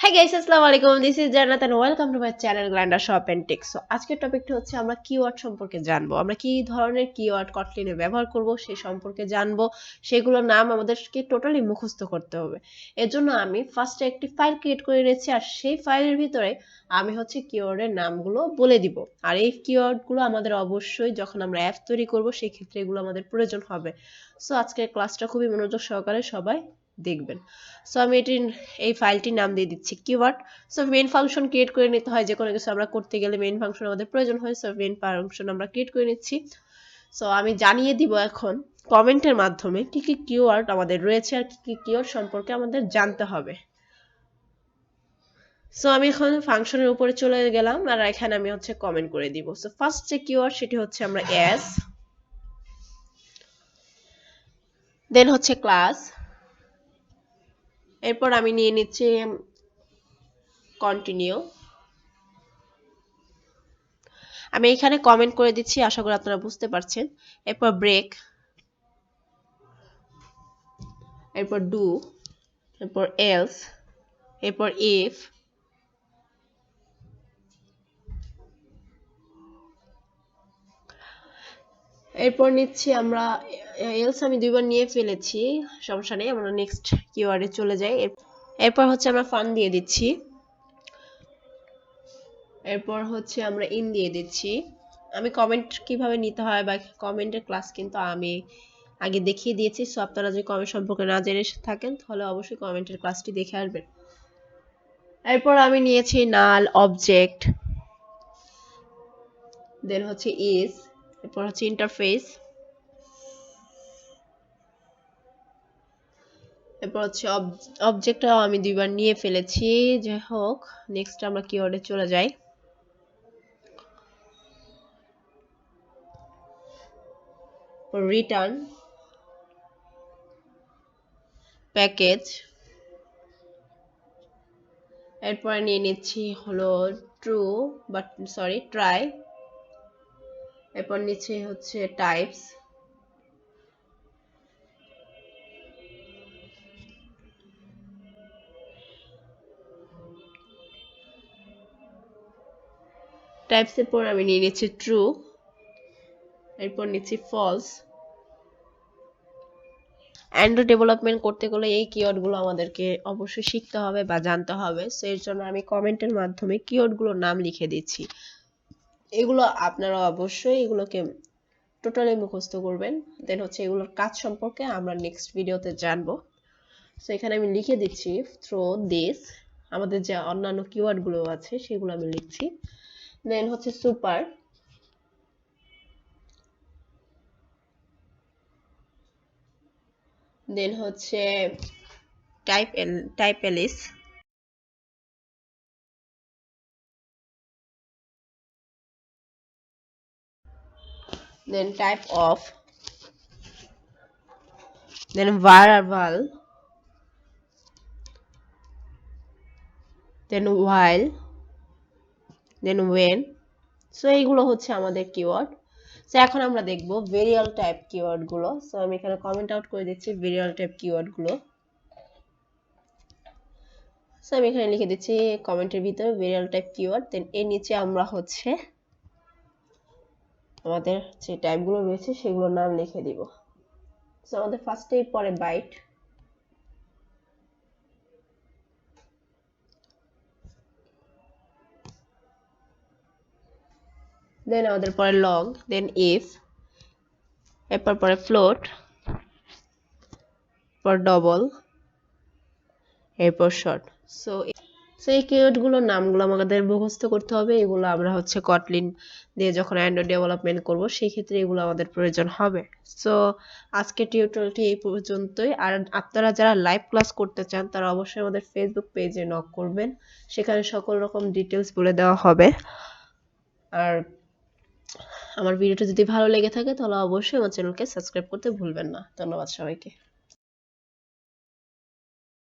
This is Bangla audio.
Hi guys, আসসালামু আলাইকুম. This is Jannat and welcome to my channel Glunda Shop and Tech. So আজকের টপিকটা হচ্ছে আমরা কিওয়ার্ড সম্পর্কে জানবো. আমরা কি ধরনের কিওয়ার্ড Kotlin এ ব্যবহার করব সেই সম্পর্কে জানবো. সেগুলোর নাম আমাদেরকে টোটালি মুখস্থ করতে হবে. এর জন্য আমি ফার্স্টে একটি ফাইল ক্রিয়েট করে নিয়েছি আর সেই ফাইলের ভিতরে আমি হচ্ছে কিওয়ার্ডের নামগুলো বলে দিব. আর এই কিওয়ার্ডগুলো আমাদের অবশ্যই যখন আমরা অ্যাপ তৈরি করব সেই ক্ষেত্রে এগুলো আমাদের প্রয়োজন হবে. সো আজকের ক্লাসটা খুবই মনোযোগ সহকারে সবাই দেখবেন. সো আমি এই ফাইলটির নাম দিয়ে দিচ্ছি keyword. So main function create করে নিতে হয়, যে কোনো কিছু আমরা করতে গেলে মেইন ফাংশন আমাদের প্রয়োজন হয়. সো মেইন ফাংশন আমরা ক্রিয়েট করে নিচ্ছি. সো আমি জানিয়ে দিব এখন কমেন্টের মাধ্যমে কি কি কিওয়ার্ড আমাদের রয়েছে আর কি কি কিওয়ার্ড সম্পর্কে আমাদের জানতে হবে. সো আমি এখন ফাংশনের উপরে চলে গেলাম আর এখানে আমি হচ্ছে কমেন্ট করে দিব. সো ফার্স্ট যে কিওয়ার্ড সেটি হচ্ছে আমরা অ্যাস, দেন হচ্ছে ক্লাস, এরপর আমি নিয়ে নিচ্ছি কন্টিনিউ. আমি এখানে কমেন্ট করে দিচ্ছি, আশা করি আপনারা বুঝতে পারছেন. এরপর ব্রেক, এরপর ডু, এরপর এলস, এরপর ইফ, এরপর নিচ্ছি আমরা এলস. আমি দুইবার নিয়ে ফেলেছি, সমস্যা নেই, আমরা নেক্সট কিওয়ার্ডে চলে যাই. এরপর হচ্ছে আমরা ফান দিয়ে দিচ্ছি, এরপর হচ্ছে আমরা ইন দিয়ে দিচ্ছি. আমি কমেন্ট কিভাবে নিতে হয় বা কমেন্টের ক্লাস কিন্তু আমি আগে দেখিয়ে দিয়েছি. সো আপনারা যদি কমেন্ট সম্পর্কে না জেনে থাকেন তাহলে অবশ্যই কমেন্টের ক্লাসটি দেখে আসবেন. এরপর আমি নিয়েছি নাল, অবজেক্ট, দেন হচ্ছে ইজ, এরপর হচ্ছে ইন্টারফেস, এরপর হচ্ছে অবজেক্টটাও আমি দুইবার নিয়ে ফেলেছি. যাই হোক, নেক্সট আমরা কিওয়ার্ডে চলে যাই. রিটার্ন, প্যাকেজ, এরপরে নিয়ে নিচ্ছি হলো ট্রু বাট সরি ট্রাই, এরপর নিচে হচ্ছে টাইপস, টাইপসের পর আমি নিয়ে নিচ্ছি ট্রু, এরপর নিচ্ছি ফলস. অ্যান্ড্রয়েড ডেভেলপমেন্ট করতে গেলে এই কিওয়ার্ডগুলো আমাদেরকে অবশ্যই শিখতে হবে বা জানতে হবে. সো এর জন্য আমি কমেন্টের মাধ্যমে কিওয়ার্ডগুলোর নাম লিখে দিচ্ছি. এগুলো আপনারা অবশ্যই এগুলোকে টোটালি মুখস্থ করবেন. দেন হচ্ছে এগুলোর কাজ সম্পর্কে আমরা নেক্সট ভিডিওতে জানবো. সো এখানে আমি লিখে দিচ্ছি থ্রো দিস, আমাদের যে অন্যান্য কিওয়ার্ডগুলো আছে সেগুলো আমি লিখছি. দেন হচ্ছে সুপার, দেন হচ্ছে type alias, then type of, then ভার্বাল, then while, then when. So এইগুলো হচ্ছে আমাদের কিওয়ার্ড. সো এখন আমরা দেখব ভেরিয়াল টাইপ কিওয়ার্ড গুলো. সো আমি এখানে কমেন্ট আউট করে দিচ্ছি ভেরিয়াল টাইপ কিওয়ার্ড গুলো. সো আমি এখানে লিখে দিচ্ছি কমেন্টের ভিতরে ভেরিয়াল টাইপ কিওয়ার্ড. দেন এর নিচে আমরা হচ্ছে আমাদের যে টাইপগুলো রয়েছে সেগুলোর নাম লিখে দিব. সো আমাদের ফার্স্টে পরে বাইট, দেন আমাদের পরে লং, দেন ইফ, এরপর পরে ফ্লোট, পর ডবল, এরপর শর্ট. সো এই কিওয়ার্ডগুলোর নামগুলো আমাদের মুখস্থ করতে হবে. এগুলো আমরা হচ্ছে কটলিন দিয়ে যখন অ্যান্ড্রয়েড ডেভেলপমেন্ট করব সেই ক্ষেত্রে এগুলো আমাদের প্রয়োজন হবে. সো আজকের টিউটোরিয়ালটি এই পর্যন্তই. আর আপনারা যারা লাইভ ক্লাস করতে চান তারা অবশ্যই আমাদের ফেসবুক পেজে নক করবেন, সেখানে সকল রকম ডিটেলস বলে দেওয়া হবে. আর আমার ভিডিওটা যদি ভালো লেগে থাকে তাহলে অবশ্যই আমার চ্যানেলকে সাবস্ক্রাইব করতে ভুলবেন না. ধন্যবাদ সবাইকে.